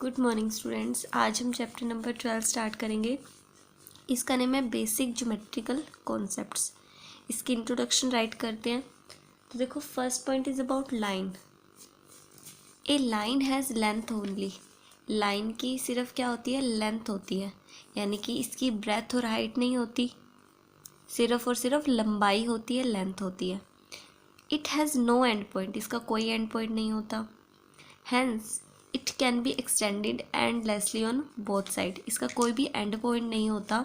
Good morning students. आज हम chapter number 12 start करेंगे। इसका नेम है बेसिक ज्योमेट्रिकल कॉन्सेप्ट्स। इसकी इंट्रोडक्शन राइट करते हैं। तो देखो, first point is about line. A line has length only. Line की सिर्फ क्या होती है? लेंथ होती है, यानी कि इसकी ब्रेथ और हाइट नहीं होती, सिर्फ और सिर्फ लंबाई होती है, लेंथ होती है। It has no end point. इसका कोई एंड पॉइंट नहीं होता। Hence it can be extended endlessly on both side. इसका कोई भी एंड पॉइंट नहीं होता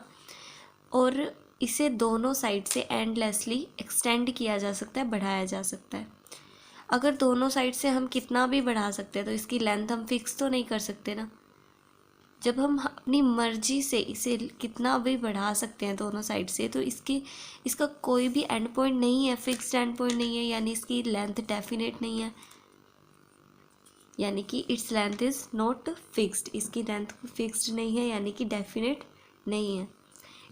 और इसे दोनों साइड से एंडलेसली एक्सटेंड किया जा सकता है, बढ़ाया जा सकता है। अगर दोनों साइड से हम कितना भी बढ़ा सकते हैं तो इसकी लेंथ हम फिक्स तो नहीं कर सकते ना। जब हम अपनी मर्जी से इसे कितना भी बढ़ा सकते हैं दोनों साइड से, तो इसका कोई भी एंड पॉइंट नहीं है, फिक्स्ड एंड पॉइंट नहीं है, यानी इसकी लेंथ डेफिनेट नहीं है, यानी कि its length is not fixed. इसकी लेंथ फिक्स्ड नहीं है, यानी कि डेफिनेट नहीं है।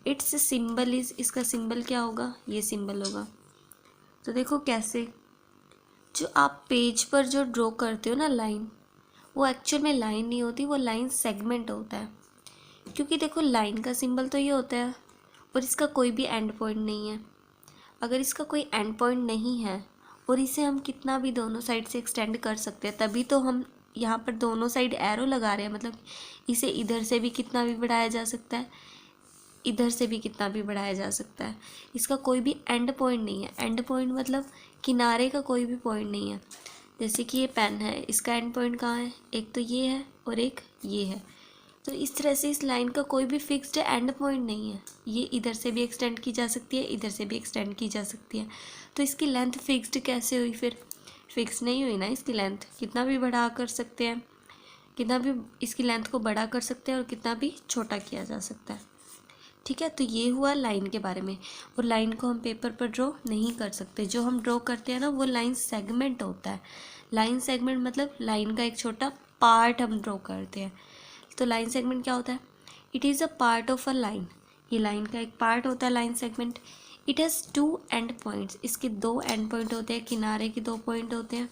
इट्स सिंबल इज़, इसका सिंबल क्या होगा? ये सिंबल होगा। तो देखो कैसे, जो आप पेज पर जो ड्रॉ करते हो ना लाइन, वो एक्चुअल में लाइन नहीं होती, वो लाइन सेगमेंट होता है। क्योंकि देखो, लाइन का सिंबल तो ये होता है और इसका कोई भी एंड पॉइंट नहीं है। अगर इसका कोई एंड पॉइंट नहीं है और इसे हम कितना भी दोनों साइड से एक्सटेंड कर सकते हैं, तभी तो हम यहाँ पर दोनों साइड एरो लगा रहे हैं। मतलब इसे इधर से भी कितना भी बढ़ाया जा सकता है, इधर से भी कितना भी बढ़ाया जा सकता है। इसका कोई भी एंड पॉइंट नहीं है। एंड पॉइंट मतलब किनारे का कोई भी पॉइंट नहीं है। जैसे कि ये पेन है, इसका एंड पॉइंट कहाँ है? एक तो ये है और एक ये है। तो इस तरह से इस लाइन का कोई भी फिक्स्ड एंड पॉइंट नहीं है। ये इधर से भी एक्सटेंड की जा सकती है, इधर से भी एक्सटेंड की जा सकती है। तो इसकी लेंथ फिक्स्ड कैसे हुई? फिर फिक्स नहीं हुई ना इसकी लेंथ। कितना भी बढ़ा कर सकते हैं, कितना भी इसकी लेंथ को बड़ा कर सकते हैं और कितना भी छोटा किया जा सकता है। ठीक है, तो ये हुआ लाइन के बारे में। और लाइन को हम पेपर पर ड्रॉ नहीं कर सकते। जो हम ड्रॉ करते हैं ना, वो लाइन सेगमेंट होता है। लाइन सेगमेंट मतलब लाइन का एक छोटा पार्ट हम ड्रॉ करते हैं। तो लाइन सेगमेंट क्या होता है? It is a part of a line. ये लाइन का एक पार्ट होता है line segment. It has two end points. इसके दो एंड पॉइंट होते हैं, किनारे के दो पॉइंट होते हैं।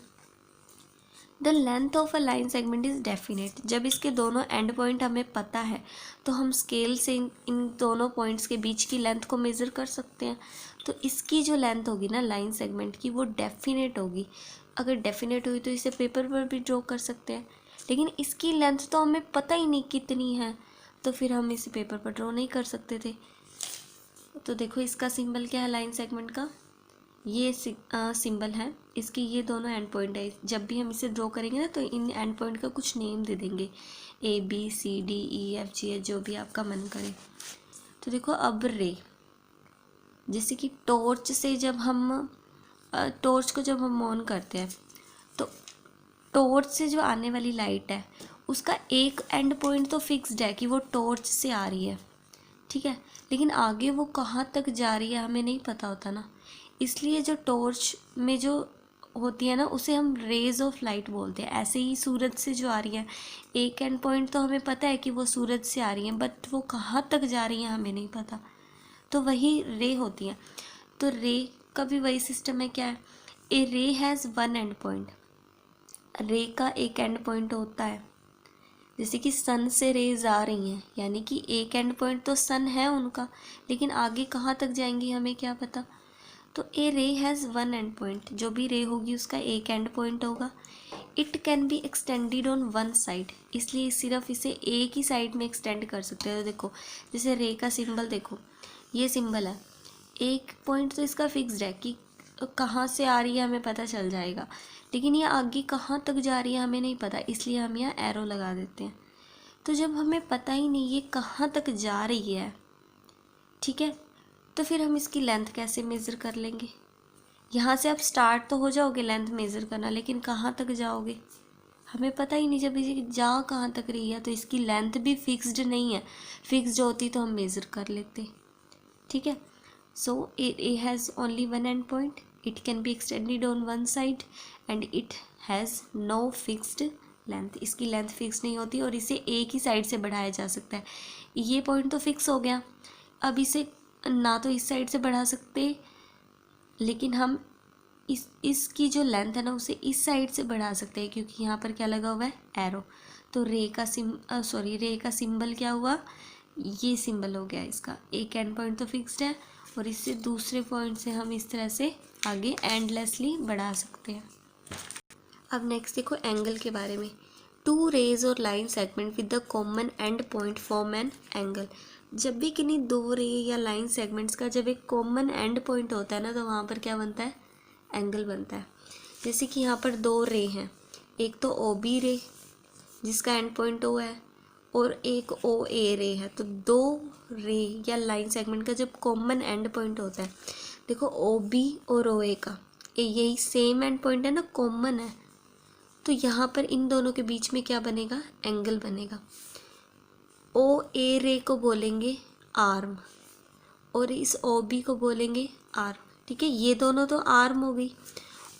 The length of a line segment is definite. जब इसके दोनों एंड पॉइंट हमें पता है तो हम स्केल से इन दोनों पॉइंट्स के बीच की लेंथ को मेज़र कर सकते हैं। तो इसकी जो लेंथ होगी ना लाइन सेगमेंट की, वो डेफिनेट होगी। अगर डेफिनेट हुई तो इसे पेपर पर भी ड्रॉ कर सकते हैं, लेकिन इसकी लेंथ तो हमें पता ही नहीं कितनी है, तो फिर हम इसे पेपर पर ड्रॉ नहीं कर सकते थे। तो देखो, इसका सिंबल क्या है लाइन सेगमेंट का? ये सिंबल है। इसकी ये दोनों एंड पॉइंट है। जब भी हम इसे ड्रॉ करेंगे ना, तो इन एंड पॉइंट का कुछ नेम दे देंगे, ABCDEFG, जो भी आपका मन करे। तो देखो, अब रे, जैसे कि टॉर्च से जब हम टॉर्च को जब हम ऑन करते हैं, तो टॉर्च से जो आने वाली लाइट है, उसका एक एंड पॉइंट तो फिक्स्ड है कि वो टॉर्च से आ रही है, ठीक है, लेकिन आगे वो कहाँ तक जा रही है हमें नहीं पता होता ना। इसलिए जो टॉर्च में जो होती है ना, उसे हम रेज ऑफ लाइट बोलते हैं। ऐसे ही सूरज से जो आ रही है, एक एंड पॉइंट तो हमें पता है कि वो सूरज से आ रही हैं, बट वो कहाँ तक जा रही हैं हमें नहीं पता, तो वही रे होती हैं। तो रे का भी वही सिस्टम है। क्या है? ए रे हैज़ वन एंड पॉइंट। रे का एक एंड पॉइंट होता है। जैसे कि सन से रेज आ रही हैं, यानी कि एक एंड पॉइंट तो सन है उनका, लेकिन आगे कहाँ तक जाएंगी हमें क्या पता। तो ए रे हैज़ वन एंड पॉइंट। जो भी रे होगी उसका एक एंड पॉइंट होगा। It can be extended on one side. इसलिए सिर्फ इसे एक ही साइड में एक्सटेंड कर सकते हैं। तो देखो, जैसे रे का सिंबल देखो, ये सिंबल है। एक पॉइंट तो इसका फिक्स्ड है कि कहाँ से आ रही है हमें पता चल जाएगा, लेकिन ये आगे कहाँ तक जा रही है हमें नहीं पता, इसलिए हम यहाँ एरो लगा देते हैं। तो जब हमें पता ही नहीं ये कहाँ तक जा रही है, ठीक है, तो फिर हम इसकी लेंथ कैसे मेज़र कर लेंगे? यहाँ से आप स्टार्ट तो हो जाओगे लेंथ मेज़र करना, लेकिन कहाँ तक जाओगे हमें पता ही नहीं। जब ये जा कहाँ तक रही है, तो इसकी लेंथ भी फिक्स्ड नहीं है। फिक्स्ड होती तो हम मेज़र कर लेते, ठीक है। So A has only one end point. It can be extended on one side and it has no fixed length. इसकी लेंथ फिक्स नहीं होती और इसे एक ही साइड से बढ़ाया जा सकता है। ये पॉइंट तो फिक्स हो गया। अब इसे ना तो इस साइड से बढ़ा सकते, लेकिन हम इसकी जो लेंथ है ना, उसे इस साइड से बढ़ा सकते हैं, क्योंकि यहाँ पर क्या लगा हुआ है? एरो। तो रे का सिंबल क्या हुआ, ये सिंबल हो गया इसका। एक एंड पॉइंट तो फिक्स्ड है और इससे दूसरे पॉइंट से हम इस तरह से आगे एंडलेसली बढ़ा सकते हैं। अब नेक्स्ट देखो एंगल के बारे में। टू रेज और line segment with the common and point form an angle. जब भी किन्हीं दो रे या लाइन सेगमेंट्स का जब एक कॉमन एंड पॉइंट होता है ना, तो वहाँ पर क्या बनता है, एंगल बनता है। जैसे कि यहाँ पर दो रे हैं, एक तो ओ बी रे जिसका एंड पॉइंट ओ है और एक ओ ए रे है। तो दो रे या लाइन सेगमेंट का जब कॉमन एंड पॉइंट होता है, देखो ओ बी और ओ ए का यही सेम एंड पॉइंट है ना, कॉमन है, तो यहाँ पर इन दोनों के बीच में क्या बनेगा, एंगल बनेगा। ओ ए रे को बोलेंगे आर्म और इस ओ बी को बोलेंगे आर्म, ठीक है, ये दोनों तो आर्म हो गई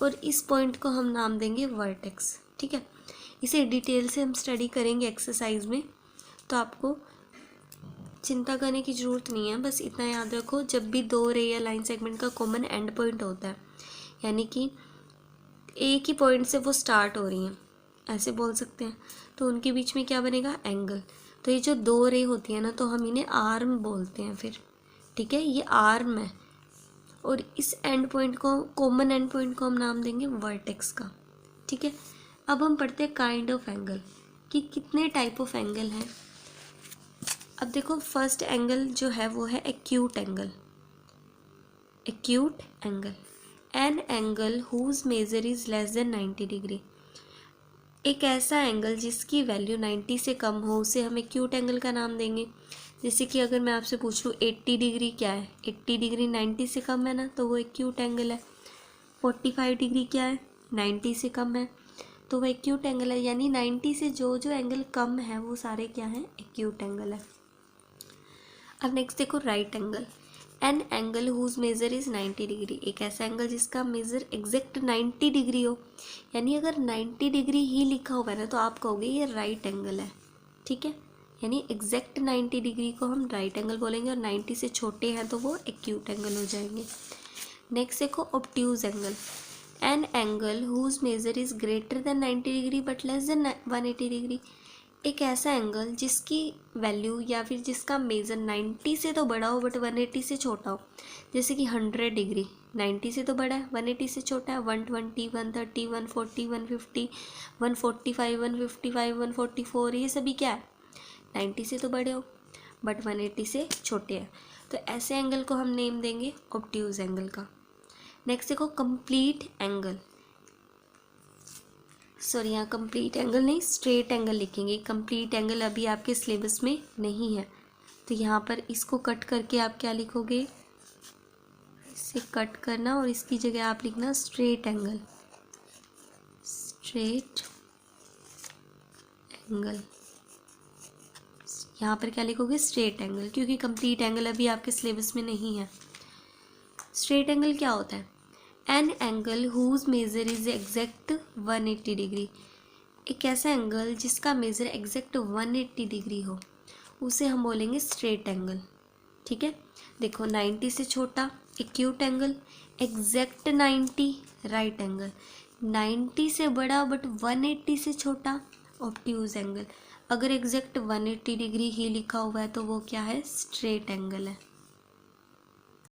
और इस पॉइंट को हम नाम देंगे वर्टेक्स, ठीक है। इसे डिटेल से हम स्टडी करेंगे एक्सरसाइज में, तो आपको चिंता करने की ज़रूरत नहीं है, बस इतना याद रखो, जब भी दो रे या लाइन सेगमेंट का कॉमन एंड पॉइंट होता है, यानी कि एक ही पॉइंट से वो स्टार्ट हो रही हैं, ऐसे बोल सकते हैं, तो उनके बीच में क्या बनेगा, एंगल। तो ये जो दो रे होती है ना, तो हम इन्हें आर्म बोलते हैं फिर, ठीक है, ये आर्म है और इस एंड पॉइंट को, कॉमन एंड पॉइंट को हम नाम देंगे वर्टेक्स का, ठीक है। अब हम पढ़ते हैं काइंड ऑफ एंगल कि कितने टाइप ऑफ एंगल हैं। अब देखो फर्स्ट एंगल जो है वो है acute angle. Acute angle, an angle whose measure is less than 90 degree. एक ऐसा एंगल जिसकी वैल्यू 90 से कम हो उसे हम एक्यूट एंगल का नाम देंगे। जैसे कि अगर मैं आपसे पूछ लूँ 80 डिग्री क्या है, 80 डिग्री 90 से कम है ना, तो वो एक्यूट एंगल है। 45 डिग्री क्या है, 90 से कम है, तो वो एक्यूट एंगल है। यानी 90 से जो जो एंगल कम है वो सारे क्या हैं, एक्यूट एंगल है। अब नेक्स्ट देखो right angle, an angle whose measure is 90 degree. एक ऐसा एंगल जिसका मेजर एग्जैक्ट 90 डिग्री हो, यानी अगर 90 डिग्री ही लिखा हुआ है ना, तो आप कहोगे ये राइट एंगल है, ठीक है। यानी एग्जैक्ट 90 डिग्री को हम राइट एंगल बोलेंगे और 90 से छोटे हैं तो वो एक्यूट एंगल हो जाएंगे। नेक्स्ट देखो obtuse angle, an angle whose measure is greater than 90 degree but less than 180 degree. एक ऐसा एंगल जिसकी वैल्यू या फिर जिसका मेजर 90 से तो बड़ा हो बट 180 से छोटा हो। जैसे कि 100 डिग्री 90 से तो बड़ा है, 180 से छोटा है, 120, 130, 140, 150, 145, 155, 144, ये सभी क्या है, 90 से तो बड़े हो बट 180 से छोटे हैं। तो ऐसे एंगल को हम नेम देंगे ऑब्ट्यूज एंगल का। नेक्स्ट देखो कंप्लीट एंगल, सॉरी यहाँ कंप्लीट एंगल नहीं, स्ट्रेट एंगल लिखेंगे। कंप्लीट एंगल अभी आपके सिलेबस में नहीं है, तो यहाँ पर इसको कट करके आप क्या लिखोगे, इसे कट करना और इसकी जगह आप लिखना स्ट्रेट एंगल। स्ट्रेट एंगल, यहाँ पर क्या लिखोगे, स्ट्रेट एंगल, क्योंकि कंप्लीट एंगल अभी आपके सिलेबस में नहीं है। स्ट्रेट एंगल क्या होता है, an angle whose measure is exact 180 degree. एक ऐसा एंगल जिसका मेजर एग्जैक्ट 180 डिग्री हो उसे हम बोलेंगे स्ट्रेट एंगल, ठीक है। देखो 90 से छोटा acute angle, exact 90 right angle, 90 से बड़ा बट 180 से छोटा ऑब्ट्यूज एंगल। अगर एग्जैक्ट 180 डिग्री ही लिखा हुआ है तो वो क्या है, स्ट्रेट एंगल है।